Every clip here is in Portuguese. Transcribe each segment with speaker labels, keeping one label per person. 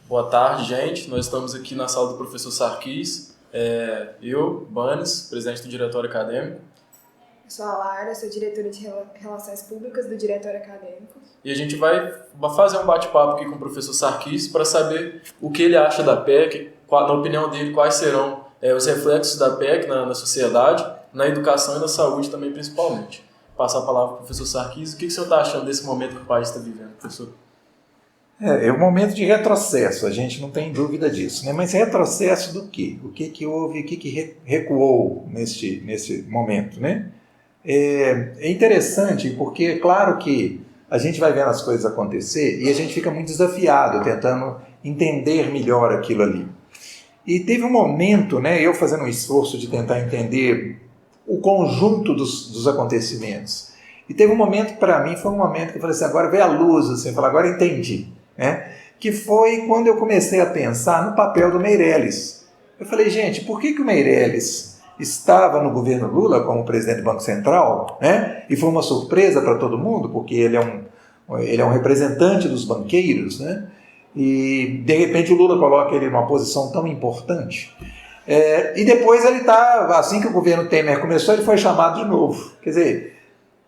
Speaker 1: Boa tarde, gente. Nós estamos aqui na sala do professor Sarkis. Eu, Banes, presidente do Diretório Acadêmico.
Speaker 2: Eu sou a Lara, sou diretora de Relações Públicas do Diretório Acadêmico.
Speaker 1: E a gente vai fazer um bate-papo aqui com o professor Sarkis para saber o que ele acha da PEC, na opinião dele, quais serão os reflexos da PEC na sociedade, na educação e na saúde também, principalmente. Passar a palavra para o professor Sarkis. O que o senhor está achando desse momento que o país está vivendo, professor?
Speaker 3: É um momento de retrocesso, a gente não tem dúvida disso, né? Mas retrocesso do quê? O que houve, o que recuou nesse momento, né? É interessante porque é claro que a gente vai vendo as coisas acontecer e a gente fica muito desafiado tentando entender melhor aquilo ali. E teve um momento, né, eu fazendo um esforço de tentar entender o conjunto dos acontecimentos. E teve um momento, para mim, foi um momento que eu falei assim, agora veio a luz, assim, eu falei, agora entendi. Né? Que foi quando eu comecei a pensar no papel do Meirelles. Eu falei, gente, por que o Meirelles estava no governo Lula como presidente do Banco Central, né? E foi uma surpresa para todo mundo, porque ele é um representante dos banqueiros, né? E de repente o Lula coloca ele numa posição tão importante. E depois ele está, assim que o governo Temer começou, ele foi chamado de novo. Quer dizer,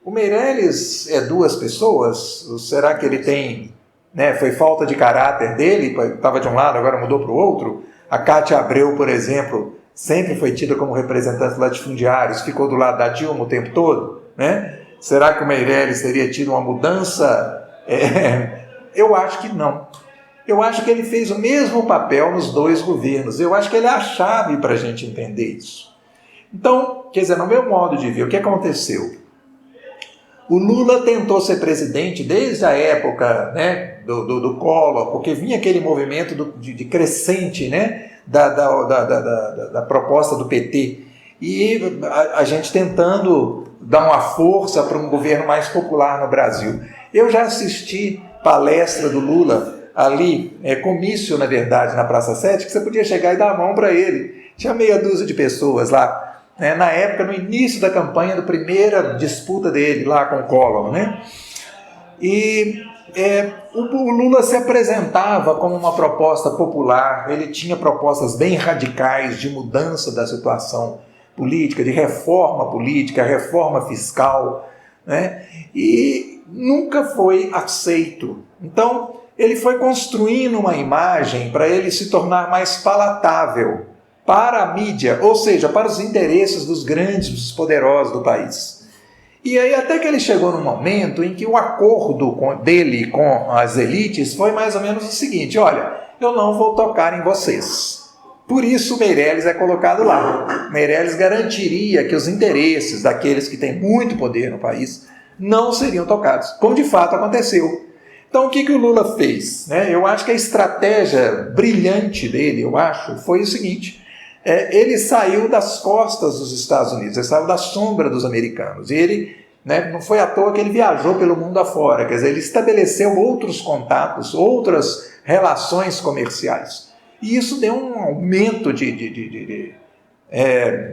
Speaker 3: o Meirelles é duas pessoas? Ou será que ele tem... Né, foi falta de caráter dele, estava de um lado, agora mudou para o outro. A Cátia Abreu, por exemplo, sempre foi tida como representante dos latifundiários, ficou do lado da Dilma o tempo todo. Né? Será que o Meirelles teria tido uma mudança? Eu acho que não. Eu acho que ele fez o mesmo papel nos dois governos. Eu acho que ele é a chave para a gente entender isso. Então, quer dizer, no meu modo de ver, o que aconteceu? O Lula tentou ser presidente desde a época, né, do Collor, porque vinha aquele movimento de crescente, né, da proposta do PT. E a gente tentando dar uma força para um governo mais popular no Brasil. Eu já assisti palestra do Lula ali, comício, na verdade, na Praça 7, que você podia chegar e dar a mão para ele. Tinha meia dúzia de pessoas lá. Na época, no início da campanha, da primeira disputa dele lá com o Collor, né? E o Lula se apresentava como uma proposta popular, ele tinha propostas bem radicais de mudança da situação política, de reforma política, reforma fiscal, né? E nunca foi aceito. Então, ele foi construindo uma imagem para ele se tornar mais palatável para a mídia, ou seja, para os interesses dos grandes, dos poderosos do país. E aí até que ele chegou num momento em que o acordo dele com as elites foi mais ou menos o seguinte, olha, eu não vou tocar em vocês. Por isso o Meirelles é colocado lá. Meirelles garantiria que os interesses daqueles que têm muito poder no país não seriam tocados, como de fato aconteceu. Então o que o Lula fez? Eu acho que a estratégia brilhante dele, foi o seguinte... ele saiu das costas dos Estados Unidos, ele saiu da sombra dos americanos. E ele, não foi à toa que ele viajou pelo mundo afora, quer dizer, ele estabeleceu outros contatos, outras relações comerciais. E isso deu um aumento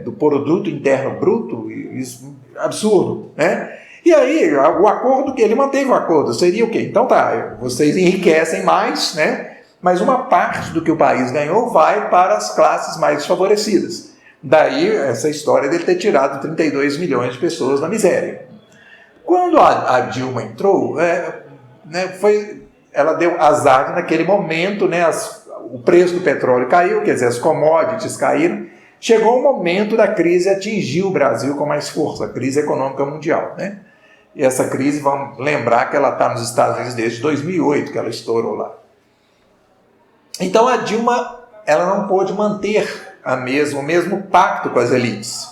Speaker 3: do produto interno bruto absurdo. E aí, o acordo que ele manteve o acordo seria o quê? Então tá, vocês enriquecem mais, mas uma parte do que o país ganhou vai para as classes mais desfavorecidas. Daí essa história dele ter tirado 32 milhões de pessoas da miséria. Quando a Dilma entrou, ela deu azar naquele momento, o preço do petróleo caiu, quer dizer, as commodities caíram. Chegou o momento da crise atingir o Brasil com mais força, a crise econômica mundial. E essa crise, vamos lembrar que ela está nos Estados Unidos desde 2008, que ela estourou lá. Então a Dilma, ela não pôde manter o mesmo pacto com as elites.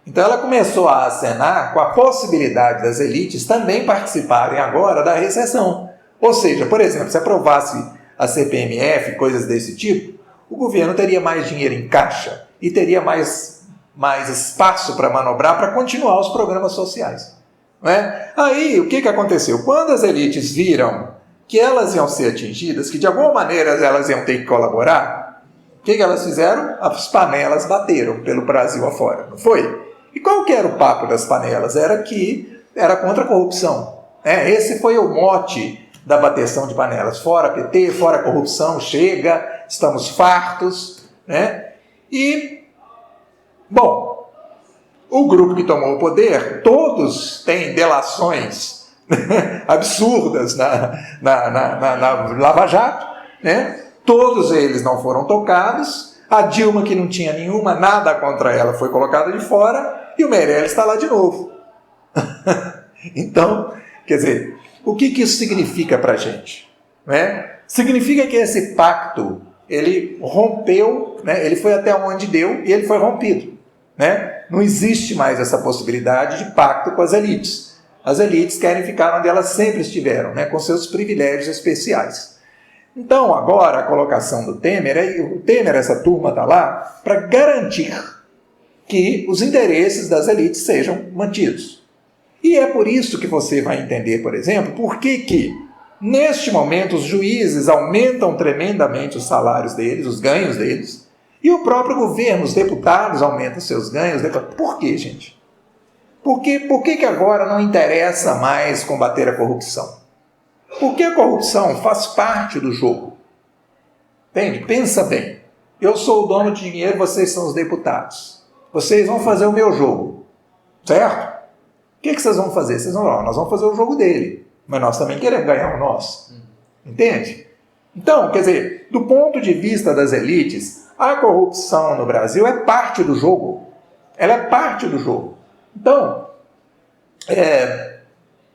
Speaker 3: Então ela começou a acenar com a possibilidade das elites também participarem agora da recessão. Ou seja, por exemplo, se aprovasse a CPMF, coisas desse tipo, o governo teria mais dinheiro em caixa e teria mais espaço para manobrar para continuar os programas sociais. Aí, o que aconteceu? Quando as elites viram que elas iam ser atingidas, que de alguma maneira elas iam ter que colaborar, o que elas fizeram? As panelas bateram pelo Brasil afora, não foi? E qual que era o papo das panelas? Era que era contra a corrupção. Esse foi o mote da bateção de panelas. Fora PT, fora corrupção, chega, estamos fartos, né? E, bom, o grupo que tomou o poder, todos têm delações absurdas na Lava Jato, né? Todos eles não foram tocados. A Dilma, que não tinha nenhuma, nada contra ela, foi colocada de fora, e o Meirelles está lá de novo. Então, quer dizer, o que isso significa para a gente? Né? Significa que esse pacto, ele rompeu, né? Ele foi até onde deu e ele foi rompido. Né? Não existe mais essa possibilidade de pacto com as elites. As elites querem ficar onde elas sempre estiveram, né? Com seus privilégios especiais. Então, agora, a colocação do Temer, essa turma está lá para garantir que os interesses das elites sejam mantidos. E é por isso que você vai entender, por exemplo, por que neste momento, os juízes aumentam tremendamente os salários deles, os ganhos deles, e o próprio governo, os deputados aumentam seus ganhos. Por quê, gente? Por que agora não interessa mais combater a corrupção? Porque a corrupção faz parte do jogo. Entende? Pensa bem. Eu sou o dono de dinheiro, vocês são os deputados. Vocês vão fazer o meu jogo. Certo? O que vocês vão fazer? Vocês vão falar, nós vamos fazer o jogo dele. Mas nós também queremos ganhar o nosso. Entende? Então, quer dizer, do ponto de vista das elites, a corrupção no Brasil é parte do jogo. Ela é parte do jogo. Então,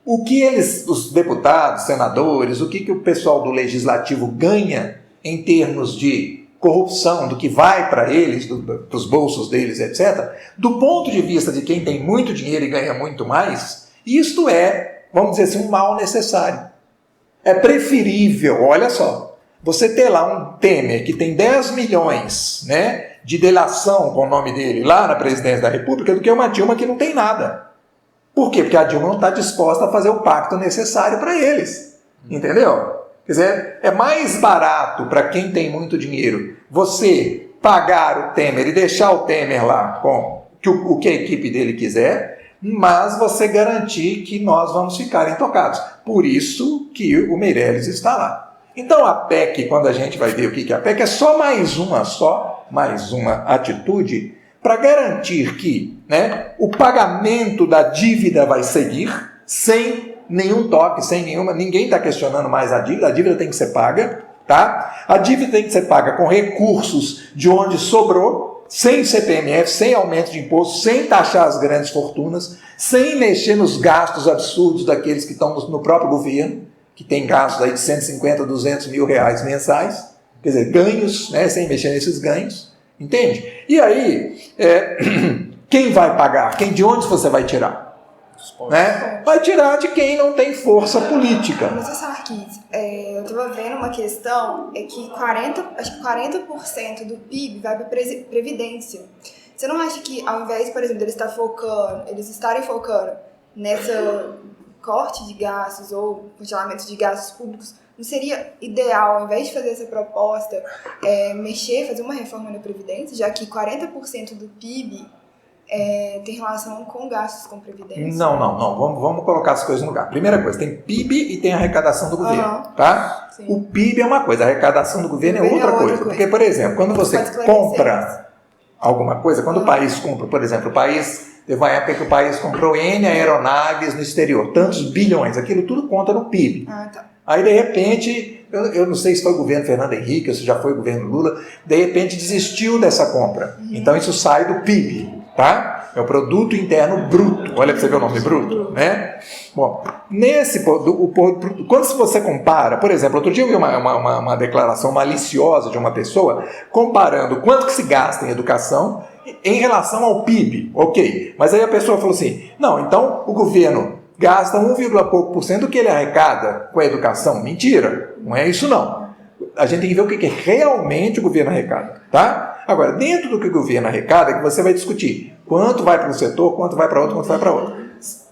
Speaker 3: o que os deputados, senadores, o que o pessoal do legislativo ganha em termos de corrupção, do que vai para eles, para os bolsos deles, etc., do ponto de vista de quem tem muito dinheiro e ganha muito mais, isto é, vamos dizer assim, um mal necessário. É preferível, olha só, você ter lá um Temer que tem 10 milhões, né, de delação com o nome dele lá na presidência da República do que uma Dilma que não tem nada. Por quê? Porque a Dilma não está disposta a fazer o pacto necessário para eles. Entendeu? Quer dizer, é mais barato para quem tem muito dinheiro você pagar o Temer e deixar o Temer lá com o que a equipe dele quiser, mas você garantir que nós vamos ficar intocados. Por isso que o Meirelles está lá. Então a PEC, quando a gente vai ver o que é a PEC, é só mais uma atitude para garantir que, né, o pagamento da dívida vai seguir sem nenhum toque, sem nenhuma... Ninguém está questionando mais a dívida tem que ser paga, tá? A dívida tem que ser paga com recursos de onde sobrou, sem CPMF, sem aumento de imposto, sem taxar as grandes fortunas, sem mexer nos gastos absurdos daqueles que estão no próprio governo, que tem gastos aí de 150, 200 mil reais mensais, quer dizer, ganhos, né, sem mexer nesses ganhos. Entende? E aí, quem vai pagar? De onde você vai tirar? Né? Vai tirar de quem não tem força política.
Speaker 2: Professor Sarkis, eu estava vendo uma questão, é que acho que 40% do PIB vai para Previdência. Você não acha que, ao invés, por exemplo, eles estarem focando nessa corte de gastos ou congelamento de gastos públicos, não seria ideal, ao invés de fazer essa proposta, fazer uma reforma na Previdência, já que 40% do PIB tem relação com gastos com Previdência? Não.
Speaker 3: Vamos colocar as coisas no lugar. Primeira coisa, tem PIB e tem a arrecadação do governo. Tá? O PIB é uma coisa, a arrecadação do governo é outra coisa. Porque, por exemplo, quando você compra alguma coisa, quando o país compra, por exemplo, teve uma época que o país comprou N aeronaves no exterior, tantos bilhões, aquilo tudo conta no PIB.
Speaker 2: Tá.
Speaker 3: Aí, de repente, eu não sei se foi o governo Fernando Henrique ou se já foi o governo Lula, de repente desistiu dessa compra. Então, isso sai do PIB, tá? É o Produto Interno Bruto. Olha para você ver o nome bruto, né? Bom, quando você compara, por exemplo, outro dia eu vi uma declaração maliciosa de uma pessoa comparando quanto que se gasta em educação em relação ao PIB, ok. Mas aí a pessoa falou assim, não, então o governo gasta 1, pouco por cento do que ele arrecada com a educação. Mentira, não é isso não. A gente tem que ver o que realmente o governo arrecada, tá? Agora, dentro do que o governo arrecada, é que você vai discutir quanto vai para um setor, quanto vai para outro, quanto vai para outro.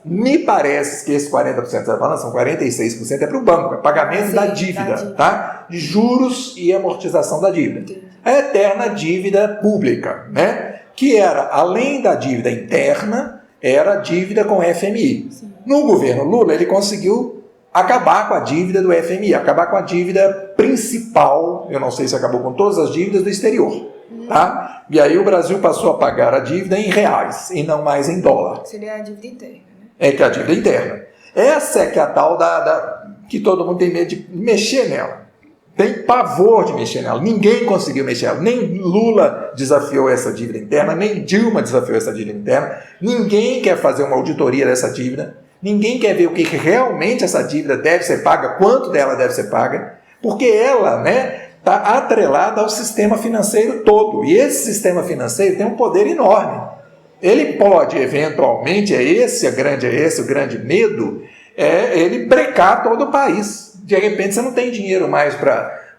Speaker 3: Me parece que esses 40% da balança, são 46% é para o banco, é pagamento da dívida, tá? De juros e amortização da dívida. A eterna dívida pública, né? Que era, além da dívida interna, era dívida com FMI. Sim. No governo Lula, ele conseguiu acabar com a dívida do FMI, acabar com a dívida principal, eu não sei se acabou com todas as dívidas do exterior, tá? E aí o Brasil passou a pagar a dívida em reais e não mais em dólar.
Speaker 2: Seria a dívida interna, né?
Speaker 3: É que é a dívida interna. Essa é que é a tal que todo mundo tem medo de mexer nela. Tem pavor de mexer nela. Ninguém conseguiu mexer nela. Nem Lula desafiou essa dívida interna, nem Dilma desafiou essa dívida interna. Ninguém quer fazer uma auditoria dessa dívida. Ninguém quer ver o que realmente essa dívida deve ser paga, quanto dela deve ser paga, porque ela, está atrelada ao sistema financeiro todo. E esse sistema financeiro tem um poder enorme. Ele pode, eventualmente, o grande medo, ele brecar todo o país. De repente você não tem dinheiro mais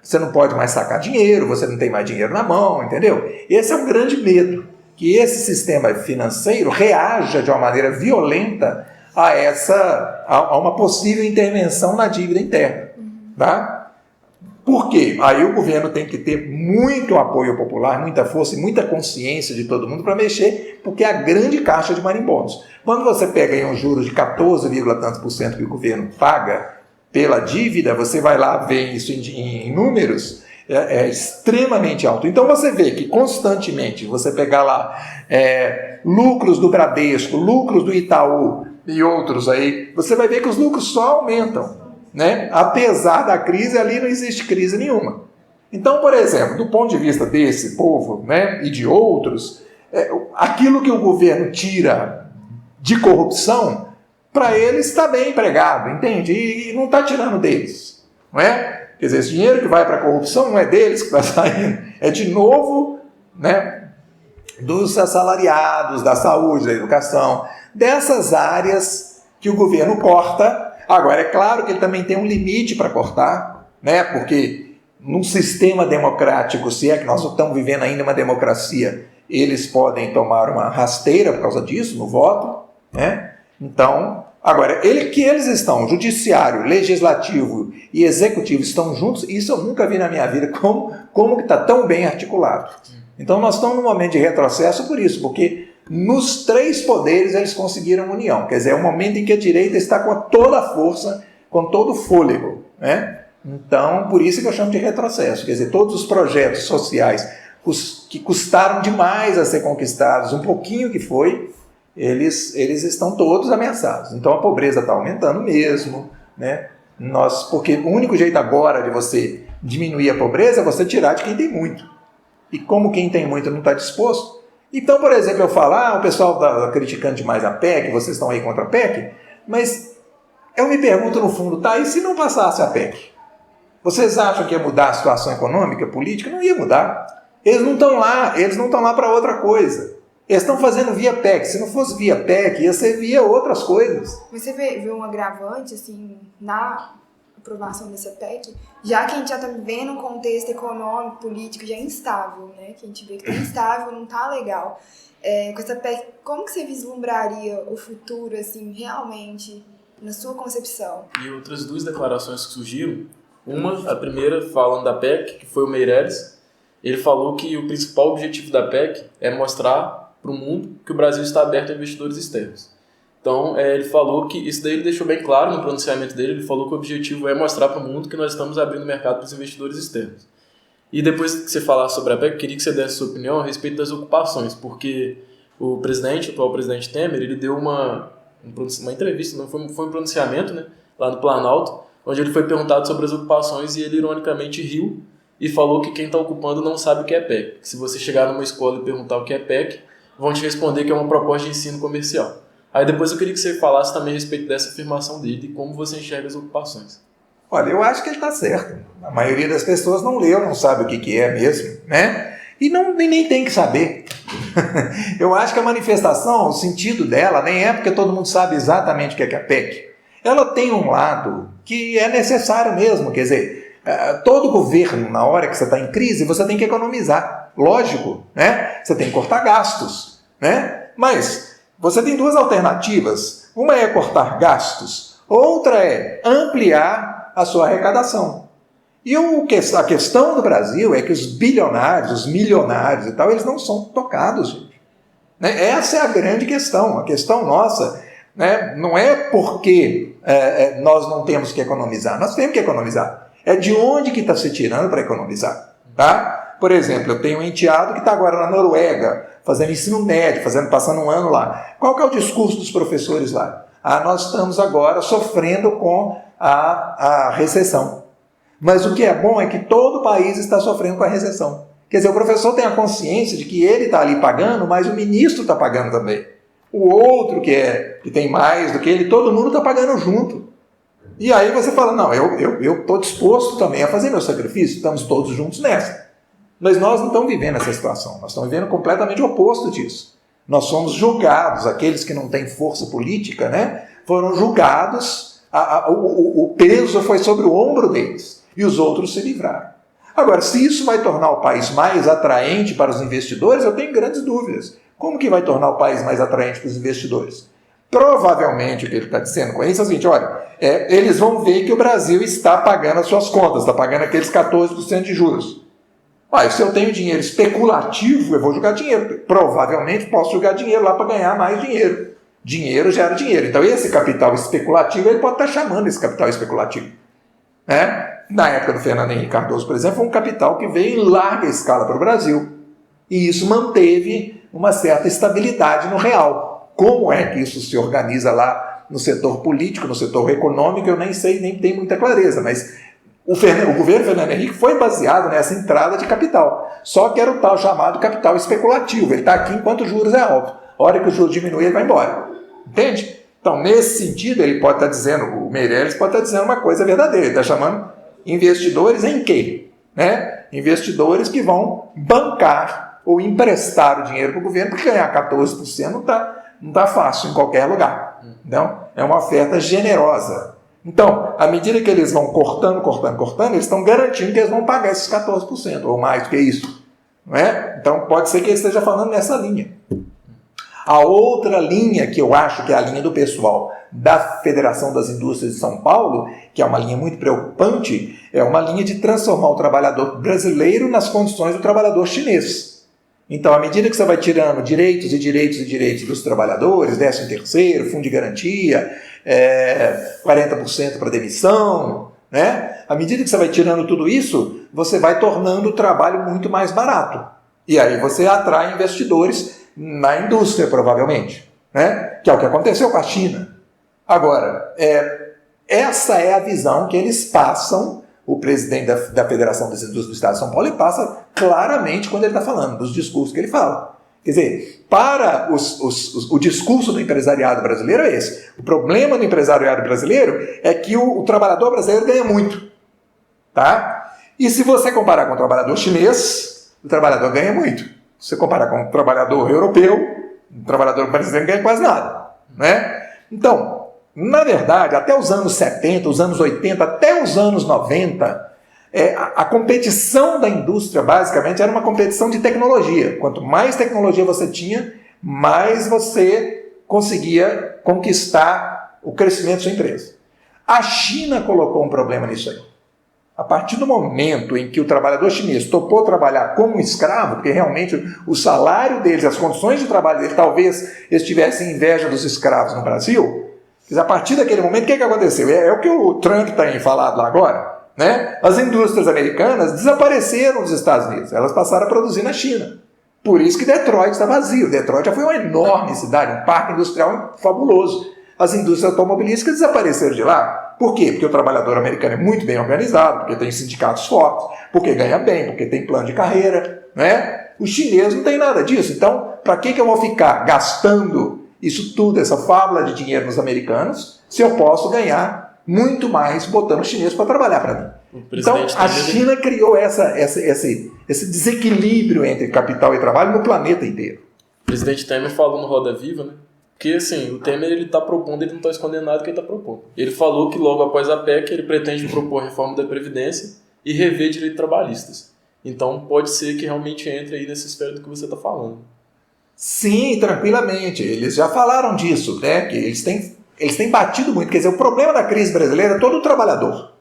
Speaker 3: você não pode mais sacar dinheiro, você não tem mais dinheiro na mão, entendeu? Esse é um grande medo, que esse sistema financeiro reaja de uma maneira violenta a uma possível intervenção na dívida interna. Tá? Por quê? Aí o governo tem que ter muito apoio popular, muita força e muita consciência de todo mundo para mexer, porque é a grande caixa de marimbondos. Quando você pega aí um juros de 14, tantos por cento que o governo paga pela dívida, você vai lá ver isso em números, é extremamente alto. Então você vê que constantemente você pegar lá lucros do Bradesco, lucros do Itaú e outros aí, você vai ver que os lucros só aumentam. Apesar da crise, ali não existe crise nenhuma. Então, por exemplo, do ponto de vista desse povo e de outros, aquilo que o governo tira de corrupção, para eles está bem empregado, entende? E não está tirando deles, não é? Quer dizer, esse dinheiro que vai para a corrupção não é deles que está saindo, é de novo dos assalariados, da saúde, da educação, dessas áreas que o governo corta. Agora, é claro que ele também tem um limite para cortar, porque num sistema democrático, se é que nós estamos vivendo ainda uma democracia, eles podem tomar uma rasteira por causa disso, no voto. Então, agora, eles estão, judiciário, legislativo e executivo estão juntos, isso eu nunca vi na minha vida, como que está tão bem articulado. Então, nós estamos num momento de retrocesso por isso, porque nos três poderes eles conseguiram união. Quer dizer, é o momento em que a direita está com toda a força, com todo o fôlego. Então, por isso que eu chamo de retrocesso. Quer dizer, todos os projetos sociais que custaram demais a ser conquistados, um pouquinho que foi, eles estão todos ameaçados. Então, a pobreza está aumentando mesmo. Porque o único jeito agora de você diminuir a pobreza é você tirar de quem tem muito. E como quem tem muito não está disposto, então, por exemplo, eu falo, o pessoal está criticando demais a PEC, vocês estão aí contra a PEC, mas eu me pergunto no fundo, e se não passasse a PEC? Vocês acham que ia mudar a situação econômica, política? Não ia mudar. Eles não estão lá para outra coisa. Eles estão fazendo via PEC. Se não fosse via PEC, ia ser via outras coisas.
Speaker 2: Mas você vê um agravante, assim, na aprovação dessa PEC, já que a gente já está vivendo um contexto econômico, político já instável, que a gente vê que está instável, não está legal. Com essa PEC, como que você vislumbraria o futuro, assim, realmente, na sua concepção?
Speaker 1: E outras duas declarações que surgiram, a primeira falando da PEC, que foi o Meirelles, ele falou que o principal objetivo da PEC é mostrar para o mundo que o Brasil está aberto a investidores externos. Então, ele falou que, isso daí ele deixou bem claro no pronunciamento dele, ele falou que o objetivo é mostrar para o mundo que nós estamos abrindo o mercado para os investidores externos. E depois que você falar sobre a PEC, eu queria que você desse a sua opinião a respeito das ocupações, porque o atual presidente Temer, ele deu uma entrevista, não foi um pronunciamento, lá no Planalto, onde ele foi perguntado sobre as ocupações e ele ironicamente riu e falou que quem está ocupando não sabe o que é PEC. Que se você chegar numa escola e perguntar o que é PEC, vão te responder que é uma proposta de ensino comercial. Aí depois eu queria que você falasse também a respeito dessa afirmação dele e como você enxerga as ocupações.
Speaker 3: Olha, eu acho que ele está certo. A maioria das pessoas não leu, não sabe o que é mesmo, E nem tem que saber. Eu acho que a manifestação, o sentido dela, nem é porque todo mundo sabe exatamente o que é a PEC. Ela tem um lado que é necessário mesmo, quer dizer, todo governo, na hora que você está em crise, você tem que economizar. Lógico, Você tem que cortar gastos, Mas você tem duas alternativas. Uma é cortar gastos, outra é ampliar a sua arrecadação. E a questão do Brasil é que os bilionários, os milionários e tal, eles não são tocados, gente. Essa é a grande questão. A questão nossa, não é porque nós não temos que economizar? Nós temos que economizar. É de onde que está se tirando para economizar? Tá? Por exemplo, eu tenho um enteado que está agora na Noruega, fazendo ensino médio, passando um ano lá. Qual que é o discurso dos professores lá? Nós estamos agora sofrendo com a recessão. Mas o que é bom é que todo o país está sofrendo com a recessão. Quer dizer, o professor tem a consciência de que ele está ali pagando, mas o ministro está pagando também. O outro que tem mais do que ele, todo mundo está pagando junto. E aí você fala, não, eu estou disposto também a fazer meu sacrifício, estamos todos juntos nessa. Mas nós não estamos vivendo essa situação, nós estamos vivendo completamente o oposto disso. Nós somos julgados, aqueles que não têm força política, né, foram julgados, o peso foi sobre o ombro deles, e os outros se livraram. Agora, se isso vai tornar o país mais atraente para os investidores, eu tenho grandes dúvidas. Como que vai tornar o país mais atraente para os investidores? Provavelmente o que ele está dizendo com isso é o seguinte, olha, eles vão ver que o Brasil está pagando as suas contas, está pagando aqueles 14% de juros. Se eu tenho dinheiro especulativo, eu vou jogar dinheiro. Provavelmente posso jogar dinheiro lá para ganhar mais dinheiro. Dinheiro gera dinheiro. Então esse capital especulativo, ele pode estar chamando esse capital especulativo. Né? Na época do Fernando Henrique Cardoso, por exemplo, foi um capital que veio em larga escala para o Brasil. E isso manteve uma certa estabilidade no real. Como é que isso se organiza lá no setor político, no setor econômico, eu nem sei, nem tenho muita clareza, mas o governo Fernando Henrique foi baseado nessa entrada de capital. Só que era o tal chamado capital especulativo. Ele está aqui enquanto os juros é alto. A hora que o juros diminui, ele vai embora. Entende? Então, nesse sentido, ele pode estar dizendo, o Meirelles pode estar dizendo uma coisa verdadeira. Ele está chamando investidores em quê? Né? Investidores que vão bancar ou emprestar o dinheiro para o governo, porque ganhar 14% não tá fácil em qualquer lugar. Então, é uma oferta generosa. Então, à medida que eles vão cortando, eles estão garantindo que eles vão pagar esses 14%, ou mais do que isso. Não é? Então, pode ser que ele esteja falando nessa linha. A outra linha, que eu acho que é a linha do pessoal da Federação das Indústrias de São Paulo, que é uma linha muito preocupante, é uma linha de transformar o trabalhador brasileiro nas condições do trabalhador chinês. Então, à medida que você vai tirando direitos dos trabalhadores, 13º, fundo de garantia, 40% para demissão, né? À medida que você vai tirando tudo isso, você vai tornando o trabalho muito mais barato. E aí você atrai investidores na indústria, provavelmente, né? Que é o que aconteceu com a China. Agora, essa é a visão que eles passam, o presidente da Federação das Indústrias do Estado de São Paulo, ele passa claramente quando ele está falando, dos discursos que ele fala. Quer dizer, para o discurso do empresariado brasileiro é esse. O problema do empresariado brasileiro é que o trabalhador brasileiro ganha muito. Tá? E se você comparar com o trabalhador chinês, o trabalhador ganha muito. Se você comparar com o trabalhador europeu, o trabalhador brasileiro ganha quase nada. Né? Então, na verdade, até os anos 70, os anos 80, até os anos 90, a competição da indústria, basicamente, era uma competição de tecnologia. Quanto mais tecnologia você tinha, mais você conseguia conquistar o crescimento da sua empresa. A China colocou um problema nisso aí. A partir do momento em que o trabalhador chinês topou trabalhar como escravo, porque realmente o salário deles, as condições de trabalho deles, talvez eles tivessem inveja dos escravos no Brasil, mas a partir daquele momento, o que aconteceu? É o que o Trump tem falado lá agora. Né? As indústrias americanas desapareceram dos Estados Unidos, elas passaram a produzir na China. Por isso que Detroit está vazio. Detroit já foi uma enorme cidade, um parque industrial fabuloso. As indústrias automobilísticas desapareceram de lá. Por quê? Porque o trabalhador americano é muito bem organizado, porque tem sindicatos fortes, porque ganha bem, porque tem plano de carreira. Né? O chinês não tem nada disso. Então, para que eu vou ficar gastando isso tudo, essa fábula de dinheiro nos americanos, se eu posso ganhar muito mais botando o chinês para trabalhar para mim? Então, a China criou esse desequilíbrio entre capital e trabalho no planeta inteiro.
Speaker 1: O presidente Temer falou no Roda Viva, né? Porque, assim, o Temer ele está propondo, ele não está escondendo nada que ele está propondo. Ele falou que logo após a PEC ele pretende propor reforma da Previdência e rever direitos trabalhistas. Então, pode ser que realmente entre aí nessa esfera do que você está falando.
Speaker 3: Sim, tranquilamente. Eles já falaram disso, né? Que eles têm batido muito. Quer dizer, o problema da crise brasileira é todo o trabalhador.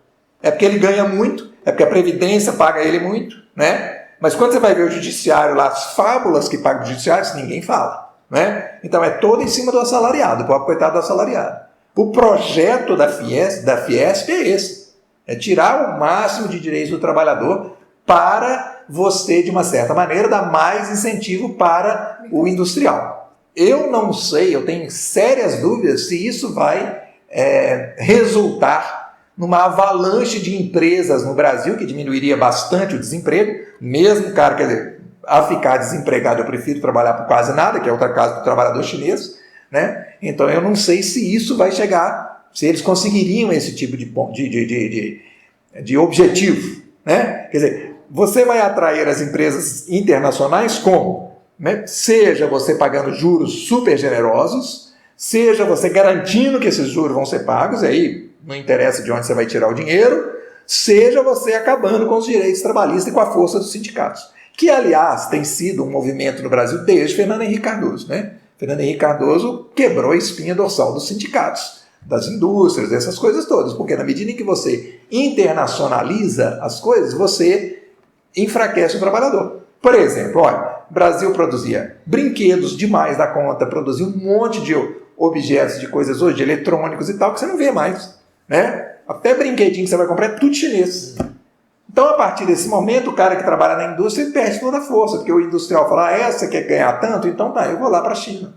Speaker 3: É porque ele ganha muito, é porque a Previdência paga ele muito, né? Mas quando você vai ver o judiciário lá, as fábulas que pagam o judiciário, ninguém fala, né? Então é todo em cima do assalariado, o pobre coitado do assalariado. O projeto da Fiesp é esse, é tirar o máximo de direitos do trabalhador para você, de uma certa maneira, dar mais incentivo para o industrial. Eu não sei, eu tenho sérias dúvidas se isso vai resultar numa avalanche de empresas no Brasil, que diminuiria bastante o desemprego, mesmo, cara, quer dizer, a ficar desempregado eu prefiro trabalhar por quase nada, que é outra caso do trabalhador chinês, né? Então eu não sei se isso vai chegar, se eles conseguiriam esse tipo de objetivo, né? Quer dizer, você vai atrair as empresas internacionais como? Né? Seja você pagando juros super generosos, seja você garantindo que esses juros vão ser pagos, e aí não interessa de onde você vai tirar o dinheiro, seja você acabando com os direitos trabalhistas e com a força dos sindicatos. Que, aliás, tem sido um movimento no Brasil desde Fernando Henrique Cardoso, né? Fernando Henrique Cardoso quebrou a espinha dorsal dos sindicatos, das indústrias, dessas coisas todas, porque na medida em que você internacionaliza as coisas, você enfraquece o trabalhador. Por exemplo, olha, o Brasil produzia brinquedos demais da conta, produzia um monte de objetos, de coisas hoje, de eletrônicos e tal, que você não vê mais, né? Até brinquedinho que você vai comprar é tudo chinês. Então, a partir desse momento, o cara que trabalha na indústria ele perde toda a força, porque o industrial fala, você quer ganhar tanto? Então tá, eu vou lá para a China.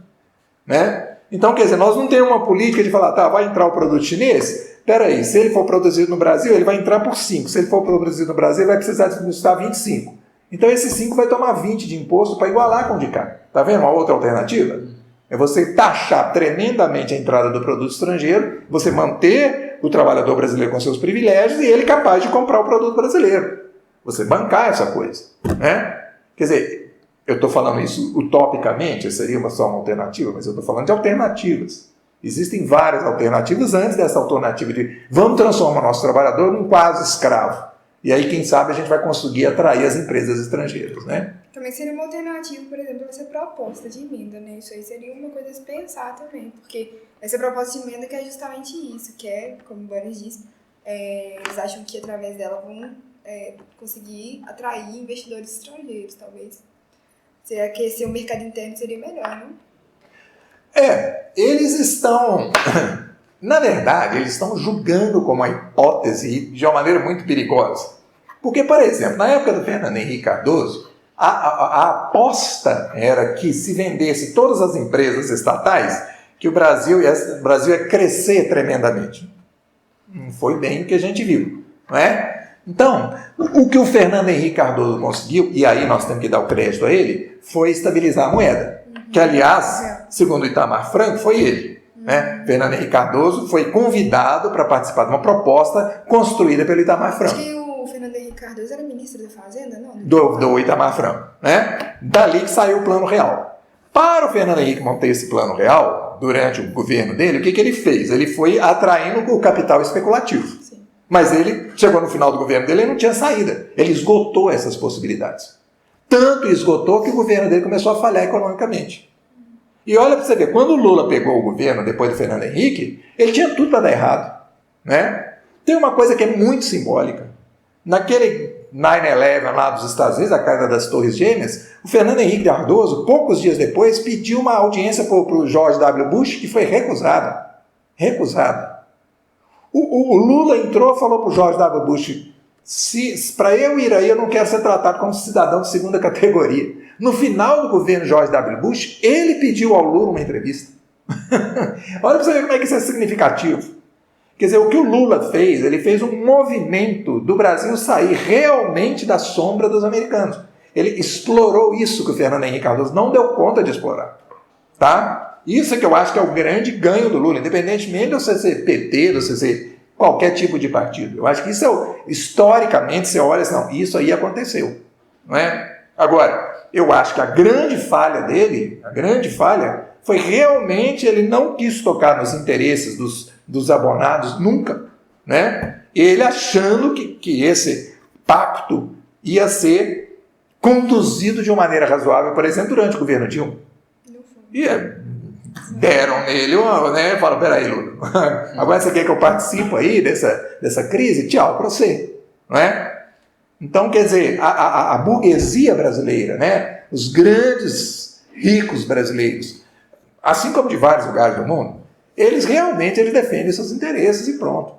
Speaker 3: Né? Então, quer dizer, nós não temos uma política de falar, tá, vai entrar o produto chinês? Espera aí, se ele for produzido no Brasil, ele vai entrar por 5. Se ele for produzido no Brasil, ele vai precisar custar 25. Então, esse 5 vai tomar 20 de imposto para igualar com o de cá. Tá vendo uma outra alternativa? É você taxar tremendamente a entrada do produto estrangeiro, você manter o trabalhador brasileiro com seus privilégios e ele capaz de comprar o produto brasileiro. Você bancar essa coisa. Né? Quer dizer, eu estou falando isso utopicamente, seria só uma alternativa, mas eu estou falando de alternativas. Existem várias alternativas antes dessa alternativa de vamos transformar o nosso trabalhador num quase escravo. E aí, quem sabe, a gente vai conseguir atrair as empresas estrangeiras, né?
Speaker 2: Também seria uma alternativa, por exemplo, essa proposta de emenda, né? Isso aí seria uma coisa a se pensar também, porque essa proposta de emenda que é justamente isso, que é, como o Boris disse, eles acham que através dela vão conseguir atrair investidores estrangeiros, talvez. Se aquecer o mercado interno seria melhor, não?
Speaker 3: Eles estão... Na verdade, eles estão julgando como uma hipótese de uma maneira muito perigosa. Porque, por exemplo, na época do Fernando Henrique Cardoso, a aposta era que se vendesse todas as empresas estatais, que o Brasil ia crescer tremendamente. Não foi bem o que a gente viu, não é? Então, o que o Fernando Henrique Cardoso conseguiu, e aí nós temos que dar o crédito a ele, foi estabilizar a moeda. Que, aliás, segundo o Itamar Franco, foi ele. Né? Fernando Henrique Cardoso foi convidado para participar de uma proposta construída pelo Itamar Franco.
Speaker 2: Acho que o Fernando Henrique Cardoso era ministro da Fazenda, não?
Speaker 3: Do Itamar Franco. Né? Dali que saiu o Plano Real. Para o Fernando Henrique manter esse Plano Real, durante o governo dele, o que ele fez? Ele foi atraindo o capital especulativo. Sim. Mas ele chegou no final do governo dele e não tinha saída. Ele esgotou essas possibilidades. Tanto esgotou que o governo dele começou a falhar economicamente. E olha para você ver, quando o Lula pegou o governo depois do Fernando Henrique, ele tinha tudo para dar errado. Né? Tem uma coisa que é muito simbólica. Naquele 9/11 lá dos Estados Unidos, a queda das Torres Gêmeas, o Fernando Henrique Cardoso, poucos dias depois, pediu uma audiência para o George W. Bush, que foi recusada. Recusada. O Lula entrou e falou para o George W. Bush, para eu ir aí, eu não quero ser tratado como cidadão de segunda categoria. No final do governo George W. Bush, ele pediu ao Lula uma entrevista. Olha para você ver como é que isso é significativo. Quer dizer, o que o Lula fez, ele fez um movimento do Brasil sair realmente da sombra dos americanos. Ele explorou isso que o Fernando Henrique Cardoso não deu conta de explorar. Tá? Isso é que eu acho que é o grande ganho do Lula, independentemente de você ser PT, de você ser qualquer tipo de partido. Eu acho que isso historicamente, você olha assim, não, isso aí aconteceu. Não é? Agora, eu acho que a grande falha dele, foi realmente ele não quis tocar nos interesses dos abonados nunca. Né? Ele achando que esse pacto ia ser conduzido de uma maneira razoável, por exemplo, durante o governo Dilma. E deram nele, né? Falaram, peraí, Lula, agora você quer que eu participe aí dessa crise? Tchau para você. Não é? Então, quer dizer, a burguesia brasileira, né? Os grandes ricos brasileiros, assim como de vários lugares do mundo, eles defendem seus interesses e pronto.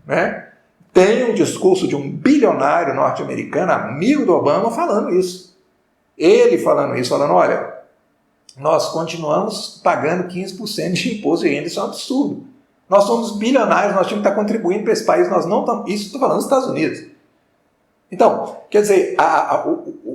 Speaker 3: Né? Tem um discurso de um bilionário norte-americano, amigo do Obama, falando isso. Ele falando isso, falando, olha, nós continuamos pagando 15% de imposto de renda, isso é um absurdo. Nós somos bilionários, nós tínhamos que estar contribuindo para esse país, nós não estamos... Isso estou falando dos Estados Unidos. Então, quer dizer,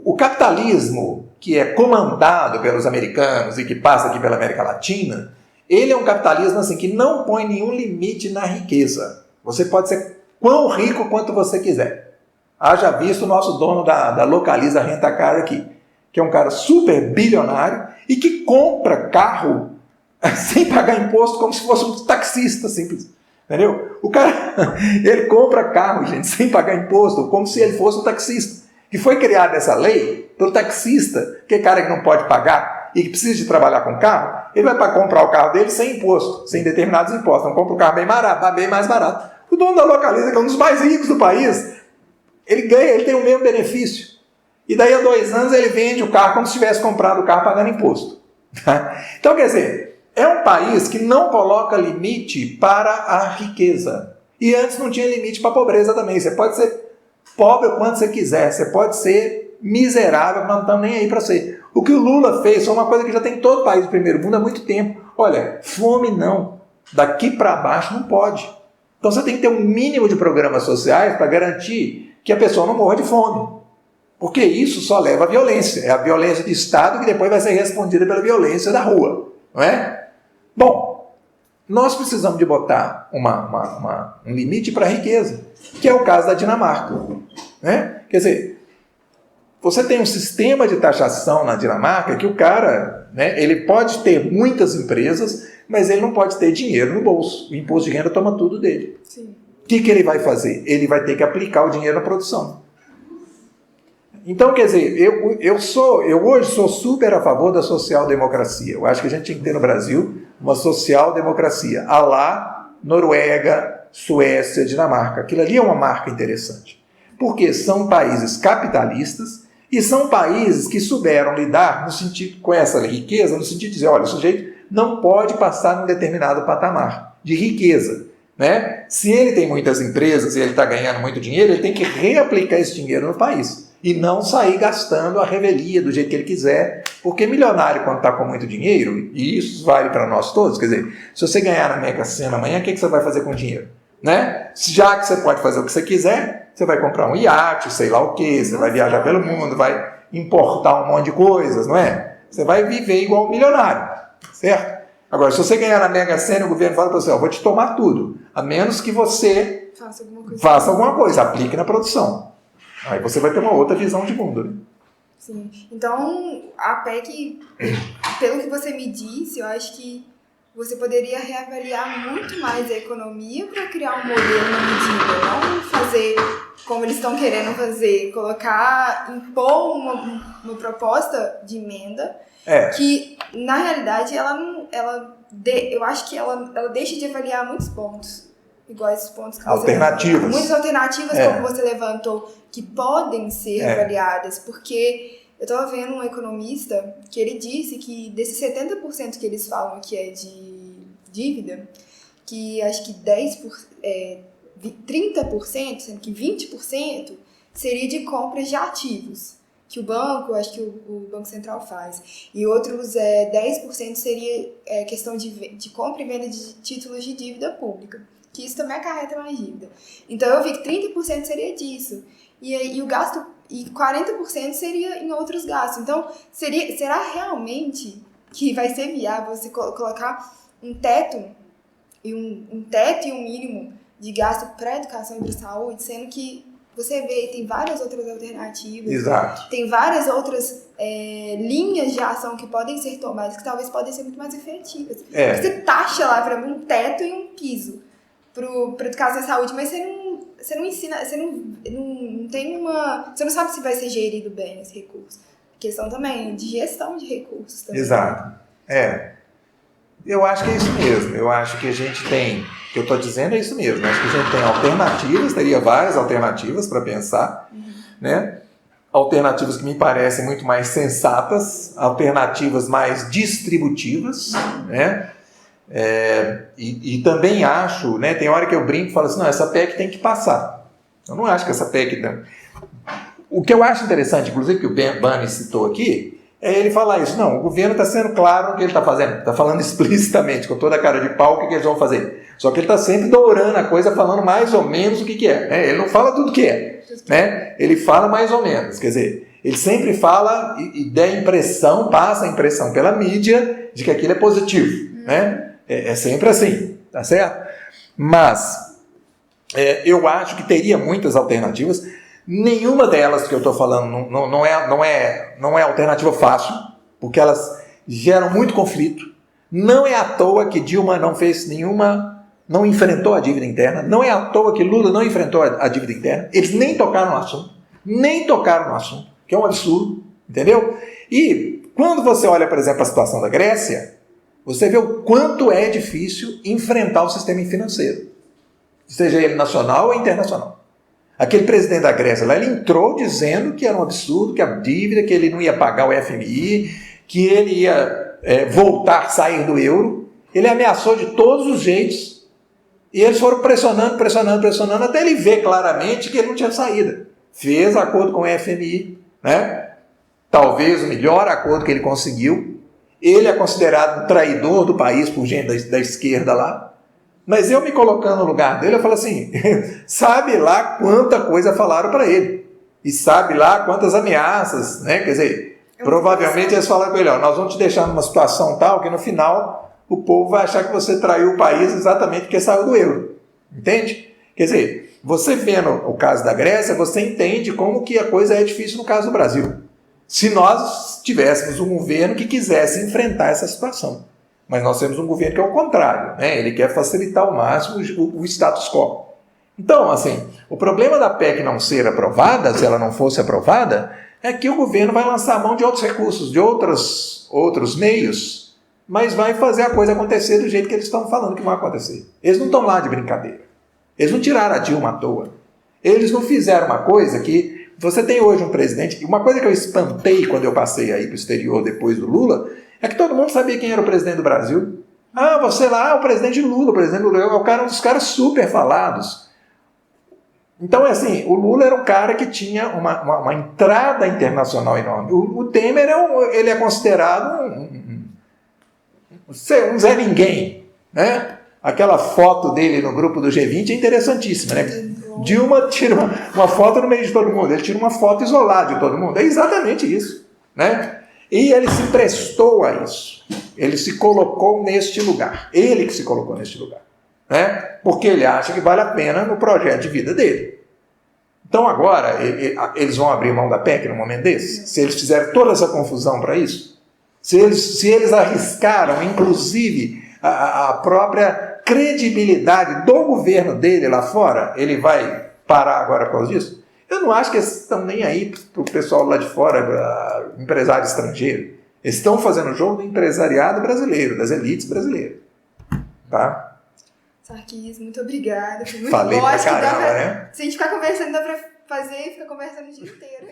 Speaker 3: o capitalismo que é comandado pelos americanos e que passa aqui pela América Latina, ele é um capitalismo assim, que não põe nenhum limite na riqueza. Você pode ser quão rico quanto você quiser. Haja visto o nosso dono da Localiza Rent-A-Car aqui, que é um cara super bilionário e que compra carro sem pagar imposto como se fosse um taxista simples. Entendeu? O cara, ele compra carro, gente, sem pagar imposto, como se ele fosse um taxista. Que foi criada essa lei pelo taxista, que é cara que não pode pagar e que precisa de trabalhar com carro, ele vai para comprar o carro dele sem imposto, sem determinados impostos. Então compra o carro bem mais barato. O dono da Localiza, que é um dos mais ricos do país, ele tem o mesmo benefício. E daí a 2 anos ele vende o carro como se tivesse comprado o carro pagando imposto. Então, quer dizer, é um país que não coloca limite para a riqueza. E antes não tinha limite para a pobreza também. Você pode ser pobre o quanto você quiser, você pode ser miserável, não estamos nem aí para ser. O que o Lula fez foi uma coisa que já tem em todo o país do primeiro mundo há muito tempo. Olha, fome não. Daqui para baixo não pode. Então você tem que ter um mínimo de programas sociais para garantir que a pessoa não morra de fome. Porque isso só leva à violência. É a violência do Estado que depois vai ser respondida pela violência da rua. Não é? Bom, nós precisamos de botar um limite para a riqueza, que é o caso da Dinamarca. Né? Quer dizer, você tem um sistema de taxação na Dinamarca que o cara, né, ele pode ter muitas empresas, mas ele não pode ter dinheiro no bolso. O imposto de renda toma tudo dele. Sim. O que ele vai fazer? Ele vai ter que aplicar o dinheiro na produção. Então, quer dizer, eu hoje sou super a favor da social-democracia. Eu acho que a gente tinha que ter no Brasil uma social-democracia, à la Noruega, Suécia, Dinamarca. Aquilo ali é uma marca interessante. Porque são países capitalistas e são países que souberam lidar no sentido, com essa riqueza, no sentido de dizer, olha, o sujeito não pode passar num determinado patamar de riqueza. Né? Se ele tem muitas empresas e ele está ganhando muito dinheiro, ele tem que reaplicar esse dinheiro no país. E não sair gastando a revelia do jeito que ele quiser, porque milionário, quando está com muito dinheiro, e isso vale para nós todos, quer dizer, se você ganhar na Mega Sena amanhã, o que você vai fazer com o dinheiro? Né? Já que você pode fazer o que você quiser, você vai comprar um iate, sei lá o que, você vai viajar pelo mundo, vai importar um monte de coisas, não é? Você vai viver igual um milionário, certo? Agora, se você ganhar na Mega Sena, o governo fala para você, vou te tomar tudo, a menos que você faça alguma coisa, aplique na produção. Aí você vai ter uma outra visão de mundo. Né?
Speaker 2: Sim. Então, a PEC, pelo que você me disse, eu acho que você poderia reavaliar muito mais a economia para criar um modelo na medida. Não fazer como eles estão querendo fazer, impor uma proposta de emenda que, na realidade, eu acho que ela deixa de avaliar muitos pontos. Igual esses pontos que você
Speaker 3: alternativas.
Speaker 2: Muitas alternativas, como você levantou, que podem ser avaliadas, porque eu estava vendo um economista que ele disse que desses 70% que eles falam que é de dívida, que acho que 30%, sendo que 20% seria de compras de ativos, que o banco, acho que o Banco Central faz. E outros 10% seria questão de compra e venda de títulos de dívida pública, que isso também acarreta mais dívida. Então eu vi que 30% seria disso. E o gasto, e 40% seria em outros gastos. Então, será realmente que vai ser viável você colocar um teto e um mínimo de gasto para educação e para saúde, sendo que você vê, tem várias outras alternativas.
Speaker 3: Exato.
Speaker 2: Tem várias outras linhas de ação que podem ser tomadas, que talvez podem ser muito mais efetivas. Você taxa lá para um teto e um piso para educação e saúde, mas você não ensina, você não tem você não sabe se vai ser gerido bem esse recurso. Questão também de gestão de recursos também.
Speaker 3: Exato. Eu acho que é isso mesmo. Eu acho que a gente tem, o que eu estou dizendo é isso mesmo. Eu acho que a gente tem alternativas, teria várias alternativas para pensar, né? Alternativas que me parecem muito mais sensatas, alternativas mais distributivas, né? E também acho, né, tem hora que eu brinco e falo assim, não, essa PEC tem que passar. Eu não acho que essa PEC... O que eu acho interessante, inclusive que o Bani citou aqui, é ele falar isso. Não, o governo está sendo claro no que ele está fazendo. Está falando explicitamente, com toda a cara de pau, o que eles vão fazer. Só que ele está sempre dourando a coisa, falando mais ou menos o que é. Né? Ele não fala tudo o que é. Né? Ele fala mais ou menos. Quer dizer, ele sempre fala e dá a impressão, passa a impressão pela mídia de que aquilo é positivo. Né? É sempre assim. Tá certo? Mas eu acho que teria muitas alternativas. Nenhuma delas que eu estou falando não é alternativa fácil, porque elas geram muito conflito. Não é à toa que Dilma não enfrentou a dívida interna, não é à toa que Lula não enfrentou a dívida interna, eles nem tocaram no assunto, que é um absurdo, entendeu? E quando você olha, por exemplo, a situação da Grécia, você vê o quanto é difícil enfrentar o sistema financeiro, seja ele nacional ou internacional. Aquele presidente da Grécia lá, ele entrou dizendo que era um absurdo, que a dívida, que ele não ia pagar o FMI, que ele ia sair do euro. Ele ameaçou de todos os jeitos. E eles foram pressionando, até ele ver claramente que ele não tinha saída. Fez acordo com o FMI, né? Talvez o melhor acordo que ele conseguiu. Ele é considerado um traidor do país por gente da esquerda lá. Mas eu me colocando no lugar dele, eu falo assim, sabe lá quanta coisa falaram para ele. E sabe lá quantas ameaças, né? Quer dizer, provavelmente eles falaram para ele, nós vamos te deixar numa situação tal que no final o povo vai achar que você traiu o país exatamente porque saiu do euro. Entende? Quer dizer, você vendo o caso da Grécia, você entende como que a coisa é difícil no caso do Brasil. Se nós tivéssemos um governo que quisesse enfrentar essa situação. Mas nós temos um governo que é o contrário, né? Ele quer facilitar ao máximo o status quo. Então, assim, o problema da PEC não ser aprovada, se ela não fosse aprovada, é que o governo vai lançar a mão de outros recursos, de outros meios, mas vai fazer a coisa acontecer do jeito que eles estão falando que vai acontecer. Eles não estão lá de brincadeira. Eles não tiraram a Dilma à toa. Eles não fizeram uma coisa que... Você tem hoje um presidente... Uma coisa que eu espantei quando eu passei aí para o exterior depois do Lula... É que todo mundo sabia quem era o presidente do Brasil. Você lá, o presidente Lula. O presidente Lula é um dos caras super falados. Então, assim, o Lula era um cara que tinha uma entrada internacional enorme. O Temer ele é considerado um Zé Ninguém. Né? Aquela foto dele no grupo do G20 é interessantíssima. Né? Dilma tira uma foto no meio de todo mundo. Ele tira uma foto isolada de todo mundo. É exatamente isso. Né? E ele se prestou a isso. Ele se colocou neste lugar. Ele que se colocou neste lugar. Né? Porque ele acha que vale a pena no projeto de vida dele. Então agora, eles vão abrir mão da PEC no momento desse? Se eles fizeram toda essa confusão para isso? Se eles arriscaram, inclusive, a própria credibilidade do governo dele lá fora, ele vai parar agora por causa disso? Eu não acho que eles estão nem aí para o pessoal lá de fora, empresário estrangeiro. Eles estão fazendo o jogo do empresariado brasileiro, das elites brasileiras. Tá?
Speaker 2: Sarkis, muito obrigada. Foi muito
Speaker 3: Falei
Speaker 2: bom.
Speaker 3: pra caramba, né?
Speaker 2: Se a gente ficar conversando, dá para fazer e ficar conversando o dia inteiro.